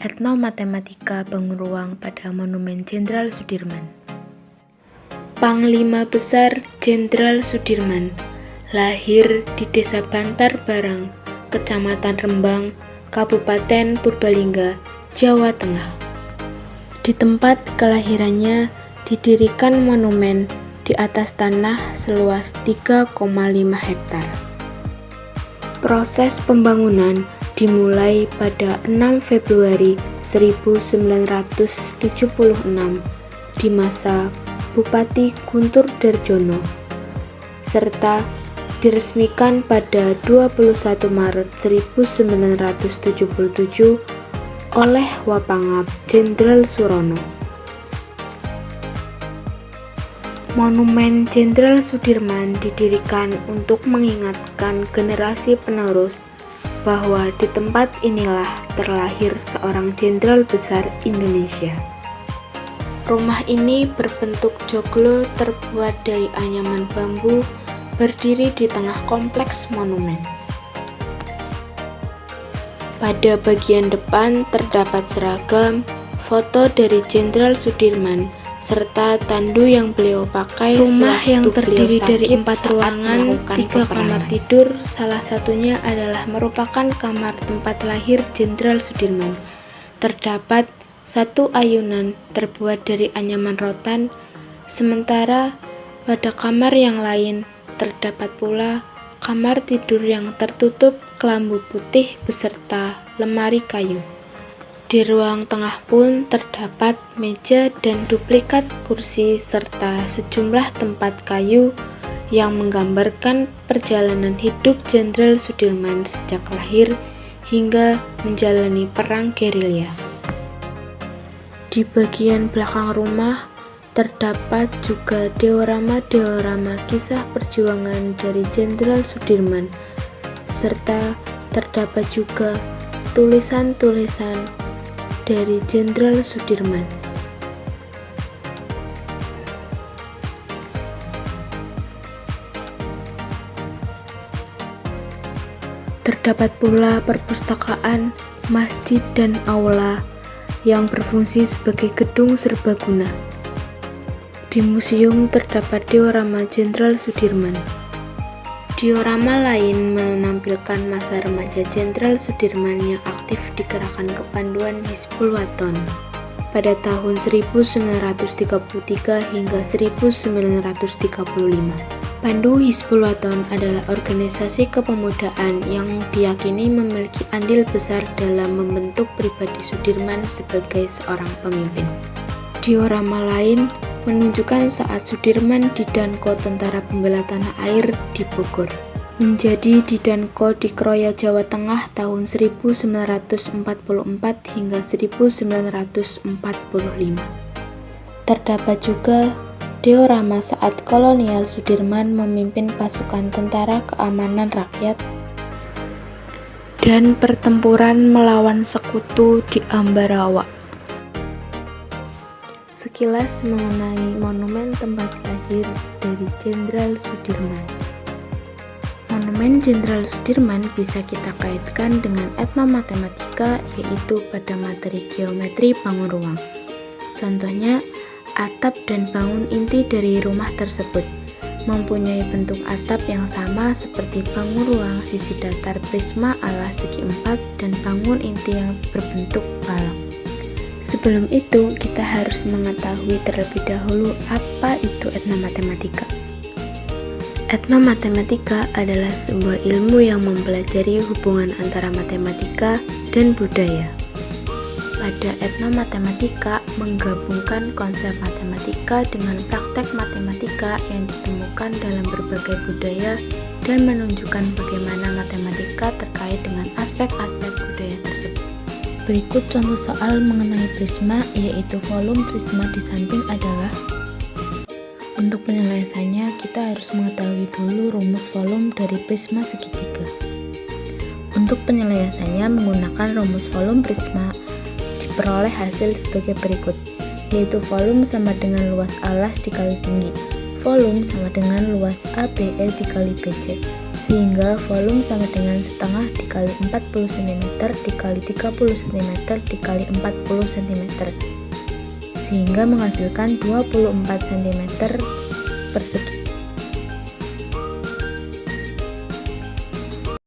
Etnomatematika bangun ruang pada Monumen Jenderal Sudirman. Panglima Besar Jenderal Sudirman lahir di Desa Bantar Barang, Kecamatan Rembang, Kabupaten Purbalingga, Jawa Tengah. Di tempat kelahirannya didirikan monumen di atas tanah seluas 3,5 hektar. Proses pembangunan dimulai pada 6 Februari 1976 di masa Bupati Guntur Darjono, serta diresmikan pada 21 Maret 1977 oleh Wapangap Jenderal Surono. Monumen Jenderal Sudirman didirikan untuk mengingatkan generasi penerus bahwa di tempat inilah terlahir seorang jenderal besar Indonesia. Rumah ini berbentuk joglo terbuat dari anyaman bambu, berdiri di tengah kompleks monumen. Pada bagian depan terdapat seragam, foto dari Jenderal Sudirman, serta tandu yang beliau pakai. Rumah yang terdiri dari 4 ruangan, 3 kamar tidur, salah satunya adalah merupakan kamar tempat lahir Jenderal Sudirman. Terdapat 1 ayunan terbuat dari anyaman rotan, sementara pada kamar yang lain terdapat pula kamar tidur yang tertutup kelambu putih beserta lemari kayu. Di ruang tengah pun terdapat meja dan duplikat kursi serta sejumlah tempat kayu yang menggambarkan perjalanan hidup Jenderal Sudirman sejak lahir hingga menjalani perang gerilya. Di bagian belakang rumah terdapat juga diorama-diorama kisah perjuangan dari Jenderal Sudirman, serta terdapat juga tulisan-tulisan dari Jenderal Sudirman. Terdapat pula perpustakaan, masjid, dan aula yang berfungsi sebagai gedung serbaguna. Di museum terdapat diorama Jenderal Sudirman. Diorama lain menampilkan masa remaja Jenderal Sudirman yang aktif di gerakan kepanduan Hizbul Wathan pada tahun 1933 hingga 1935. Pandu Hizbul Wathan adalah organisasi kepemudaan yang diyakini memiliki andil besar dalam membentuk pribadi Sudirman sebagai seorang pemimpin. Diorama lain menunjukkan saat Sudirman didanko Tentara Pembela Tanah Air di Bogor, menjadi didanko di Kroya, Jawa Tengah tahun 1944 hingga 1945. Terdapat juga diorama saat kolonial Sudirman memimpin pasukan Tentara Keamanan Rakyat dan pertempuran melawan sekutu di Ambarawa. Sekilas mengenai monumen tempat lahir dari Jenderal Sudirman. Monumen Jenderal Sudirman bisa kita kaitkan dengan etnomatematika, yaitu pada materi geometri bangun ruang. Contohnya, atap dan bangun inti dari rumah tersebut mempunyai bentuk atap yang sama seperti bangun ruang sisi datar prisma ala segi 4 dan bangun inti yang berbentuk balok. Sebelum itu, kita harus mengetahui terlebih dahulu apa itu etnomatematika. Etnomatematika adalah sebuah ilmu yang mempelajari hubungan antara matematika dan budaya. Pada etnomatematika menggabungkan konsep matematika dengan praktek matematika yang ditemukan dalam berbagai budaya dan menunjukkan bagaimana matematika terkait dengan aspek-aspek budaya tersebut. Berikut contoh soal mengenai prisma, yaitu volume prisma di samping adalah. Untuk penyelesaiannya, kita harus mengetahui dulu rumus volume dari prisma segitiga. Untuk penyelesaiannya menggunakan rumus volume prisma, diperoleh hasil sebagai berikut, yaitu volume sama dengan luas alas dikali tinggi. Volume sama dengan luas ABE dikali BC, sehingga volume sama dengan setengah dikali 40 cm dikali 30 cm dikali 40 cm, sehingga menghasilkan 24 cm persegi.